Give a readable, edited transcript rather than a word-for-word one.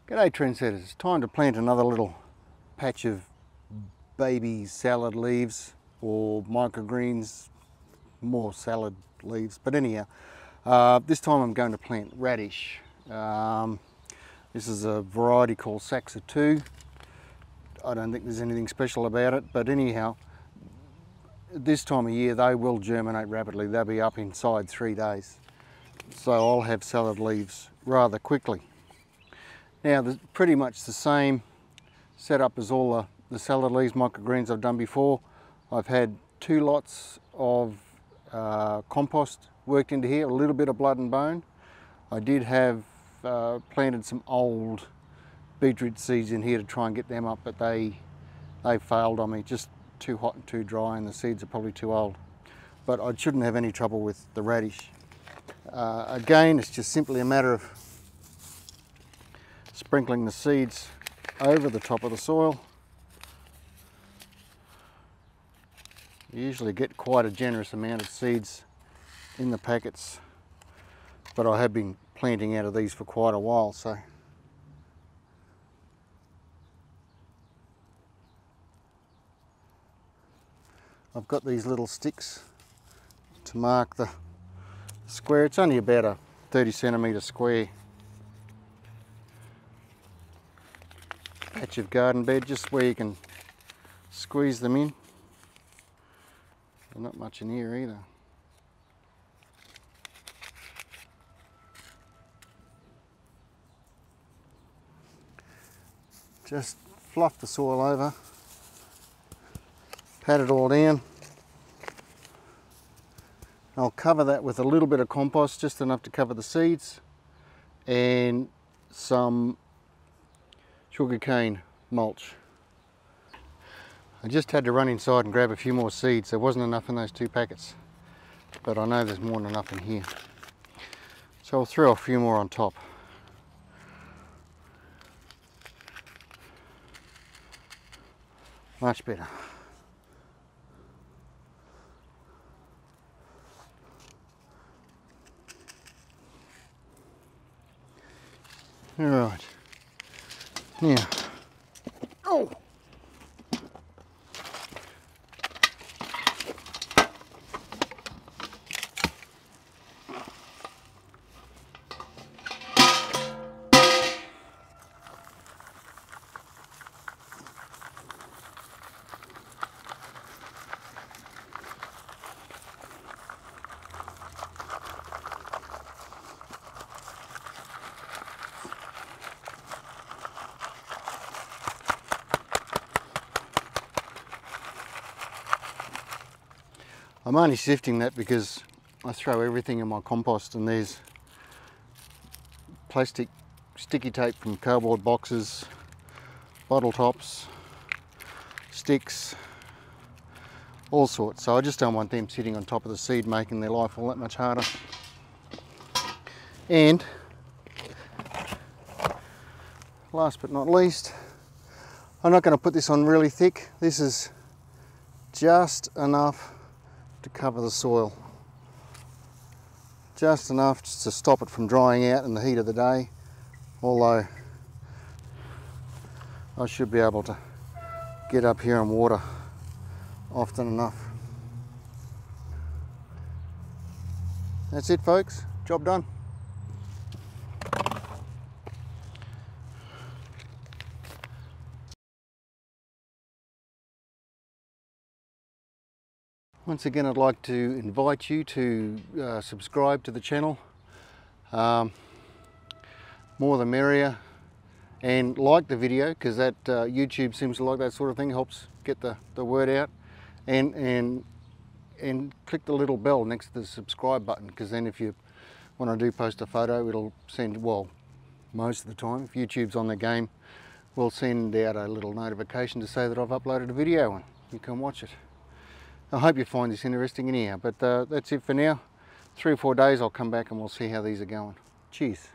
G'day trendsetters, it's time to plant another little patch of baby salad leaves or microgreens, more salad leaves, but anyhow, this time I'm going to plant radish. This is a variety called Saxa 2. I don't think there's anything special about it, but anyhow, this time of year they will germinate rapidly. They'll be up inside 3 days. So I'll have salad leaves rather quickly. Now, there's pretty much the same setup as all the salad leaves microgreens I've done before. I've had 2 lots of compost worked into here, a little bit of blood and bone. I did have planted some old beetroot seeds in here to try and get them up, but they failed on me, just too hot and too dry, and the seeds are probably too old. But I shouldn't have any trouble with the radish. Again, it's just simply a matter of sprinkling the seeds over the top of the soil. You usually get quite a generous amount of seeds in the packets, but I have been planting out of these for quite a while, so I've got these little sticks to mark the square. It's only about a 30cm square patch of garden bed, just where you can squeeze them in. There's not much in here either. Just fluff the soil over, pat it all down. I'll cover that with a little bit of compost, just enough to cover the seeds, and some sugarcane mulch. I just had to run inside and grab a few more seeds. There wasn't enough in those 2 packets, but I know there's more than enough in here. So I'll throw a few more on top. Much better. All right. Now, oh! I'm only sifting that because I throw everything in my compost, and there's plastic sticky tape from cardboard boxes, bottle tops, sticks, all sorts. So I just don't want them sitting on top of the seed, making their life all that much harder. And last but not least, I'm not going to put this on really thick. This is just enough to cover the soil, just enough to stop it from drying out in the heat of the day, although I should be able to get up here and water often enough. That's it, folks, job done. Once again, I'd like to invite you to subscribe to the channel. More the merrier, and like the video, because that YouTube seems to like that sort of thing, helps get the word out, and click the little bell next to the subscribe button, because then when I do post a photo, it'll send, well, most of the time, if YouTube's on the game, we'll send out a little notification to say that I've uploaded a video and you can watch it. I hope you find this interesting anyhow, but that's it for now. 3 or 4 days I'll come back and we'll see how these are going. Cheers.